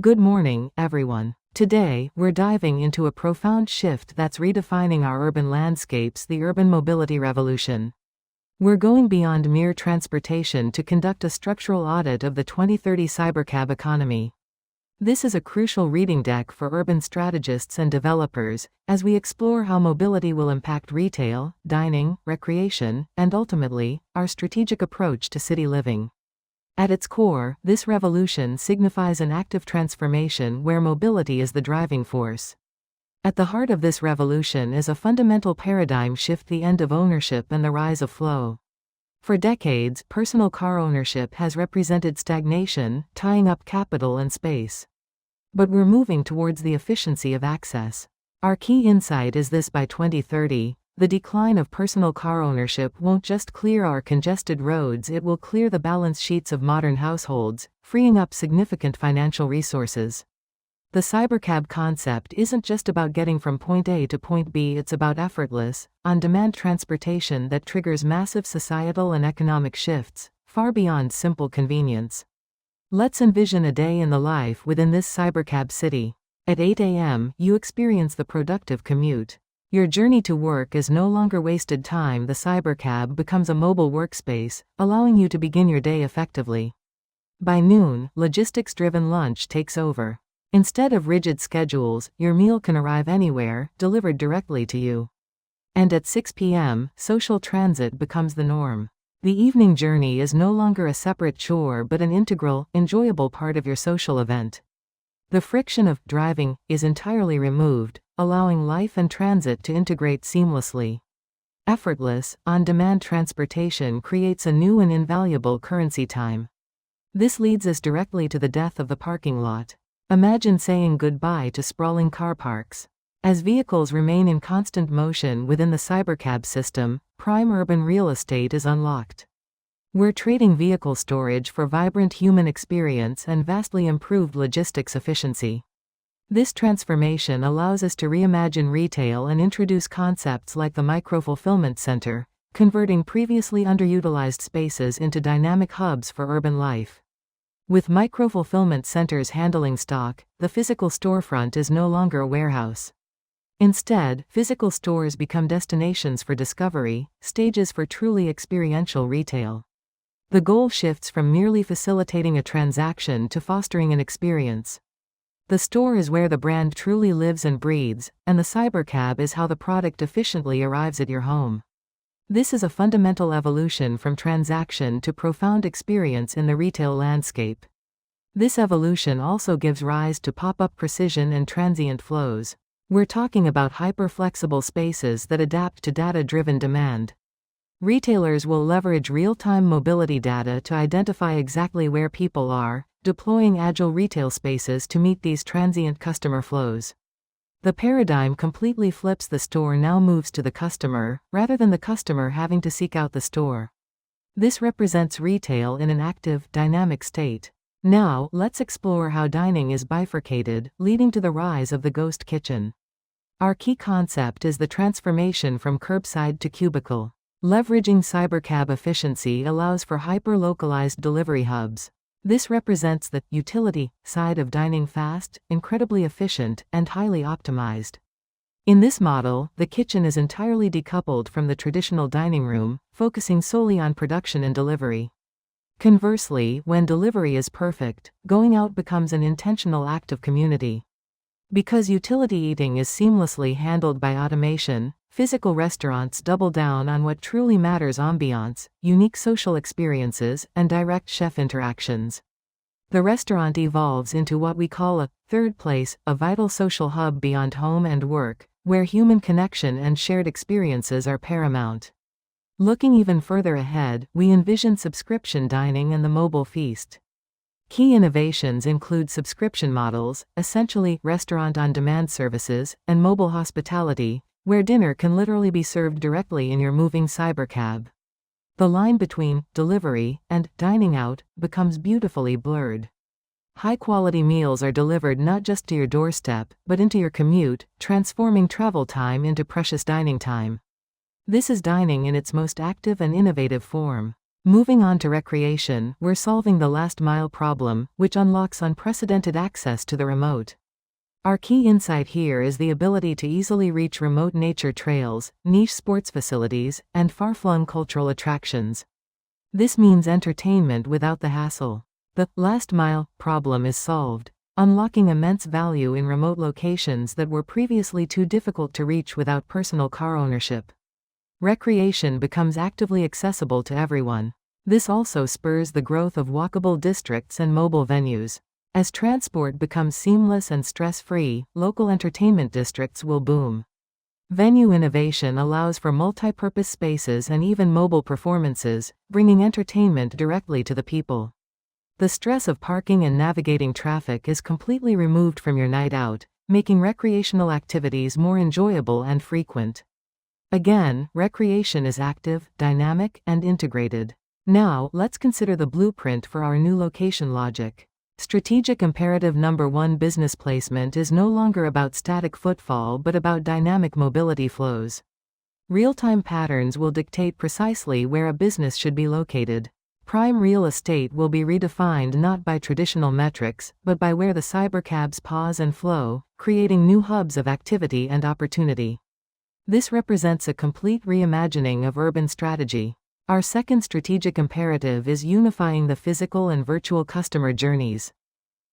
Good morning, everyone. Today, we're diving into a profound shift that's redefining our urban landscapes: the urban mobility revolution. We're going beyond mere transportation to conduct a structural audit of the 2030 cybercab economy. This is a crucial reading deck for urban strategists and developers, as we explore how mobility will impact retail, dining, recreation, and ultimately, our strategic approach to city living. At its core, this revolution signifies an active transformation where mobility is the driving force. At the heart of this revolution is a fundamental paradigm shift: the end of ownership and the rise of flow. For decades, personal car ownership has represented stagnation, tying up capital and space. But we're moving towards the efficiency of access. Our key insight is this: by 2030, the decline of personal car ownership won't just clear our congested roads, it will clear the balance sheets of modern households, freeing up significant financial resources. The cybercab concept isn't just about getting from point A to point B, it's about effortless, on-demand transportation that triggers massive societal and economic shifts, far beyond simple convenience. Let's envision a day in the life within this cybercab city. At 8 a.m., you experience the productive commute. Your journey to work is no longer wasted time. The cybercab becomes a mobile workspace, allowing you to begin your day effectively. By noon, logistics-driven lunch takes over. Instead of rigid schedules, your meal can arrive anywhere, delivered directly to you. And at 6 p.m., social transit becomes the norm. The evening journey is no longer a separate chore but an integral, enjoyable part of your social event. The friction of driving is entirely removed, allowing life and transit to integrate seamlessly. Effortless, on-demand transportation creates a new and invaluable currency: time. This leads us directly to the death of the parking lot. Imagine saying goodbye to sprawling car parks. As vehicles remain in constant motion within the cybercab system, prime urban real estate is unlocked. We're trading vehicle storage for vibrant human experience and vastly improved logistics efficiency. This transformation allows us to reimagine retail and introduce concepts like the micro-fulfillment center, converting previously underutilized spaces into dynamic hubs for urban life. With micro-fulfillment centers handling stock, the physical storefront is no longer a warehouse. Instead, physical stores become destinations for discovery, stages for truly experiential retail. The goal shifts from merely facilitating a transaction to fostering an experience. The store is where the brand truly lives and breathes, and the cybercab is how the product efficiently arrives at your home. This is a fundamental evolution from transaction to profound experience in the retail landscape. This evolution also gives rise to pop-up precision and transient flows. We're talking about hyper-flexible spaces that adapt to data-driven demand. Retailers will leverage real-time mobility data to identify exactly where people are, deploying agile retail spaces to meet these transient customer flows. The paradigm completely flips: the store now moves to the customer, rather than the customer having to seek out the store. This represents retail in an active, dynamic state. Now, let's explore how dining is bifurcated, leading to the rise of the ghost kitchen. Our key concept is the transformation from curbside to cubicle. Leveraging cybercab efficiency allows for hyper-localized delivery hubs. This represents the utility side of dining: fast, incredibly efficient, and highly optimized. In this model, the kitchen is entirely decoupled from the traditional dining room, focusing solely on production and delivery. Conversely, when delivery is perfect, going out becomes an intentional act of community. Because utility eating is seamlessly handled by automation, physical restaurants double down on what truly matters: ambiance, unique social experiences, and direct chef interactions. The restaurant evolves into what we call a third place, a vital social hub beyond home and work, where human connection and shared experiences are paramount. Looking even further ahead, we envision subscription dining and the mobile feast. Key innovations include subscription models, essentially restaurant-on-demand services, and mobile hospitality, where dinner can literally be served directly in your moving cybercab. The line between delivery and dining out becomes beautifully blurred. High-quality meals are delivered not just to your doorstep, but into your commute, transforming travel time into precious dining time. This is dining in its most active and innovative form. Moving on to recreation, we're solving the last mile problem, which unlocks unprecedented access to the remote. Our key insight here is the ability to easily reach remote nature trails, niche sports facilities, and far-flung cultural attractions. This means entertainment without the hassle. The last mile problem is solved, unlocking immense value in remote locations that were previously too difficult to reach without personal car ownership. Recreation becomes actively accessible to everyone. This also spurs the growth of walkable districts and mobile venues. As transport becomes seamless and stress-free, local entertainment districts will boom. Venue innovation allows for multi-purpose spaces and even mobile performances, bringing entertainment directly to the people. The stress of parking and navigating traffic is completely removed from your night out, making recreational activities more enjoyable and frequent. Again, recreation is active, dynamic, and integrated. Now, let's consider the blueprint for our new location logic. Strategic imperative number 1: business placement is no longer about static footfall but about dynamic mobility flows. Real-time patterns will dictate precisely where a business should be located. Prime real estate will be redefined not by traditional metrics, but by where the cybercabs pause and flow, creating new hubs of activity and opportunity. This represents a complete reimagining of urban strategy. Our second strategic imperative is unifying the physical and virtual customer journeys.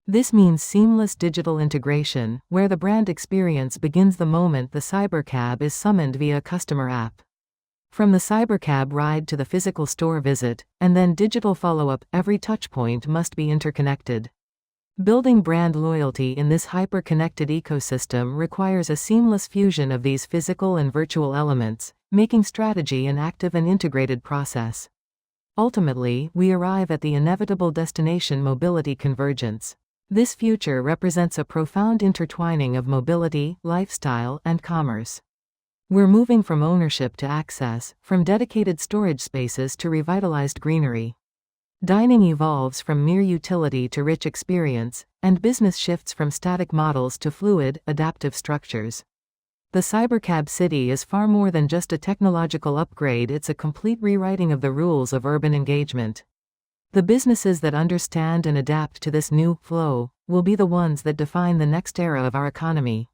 This means seamless digital integration, where the brand experience begins the moment the cybercab is summoned via a customer app. From the cybercab ride to the physical store visit, and then digital follow-up, every touchpoint must be interconnected. Building brand loyalty in this hyper-connected ecosystem requires a seamless fusion of these physical and virtual elements, making strategy an active and integrated process. Ultimately, we arrive at the inevitable destination: mobility convergence. This future represents a profound intertwining of mobility, lifestyle, and commerce. We're moving from ownership to access, from dedicated storage spaces to revitalized greenery. Dining evolves from mere utility to rich experience, and business shifts from static models to fluid, adaptive structures. The cybercab city is far more than just a technological upgrade, it's a complete rewriting of the rules of urban engagement. The businesses that understand and adapt to this new flow will be the ones that define the next era of our economy.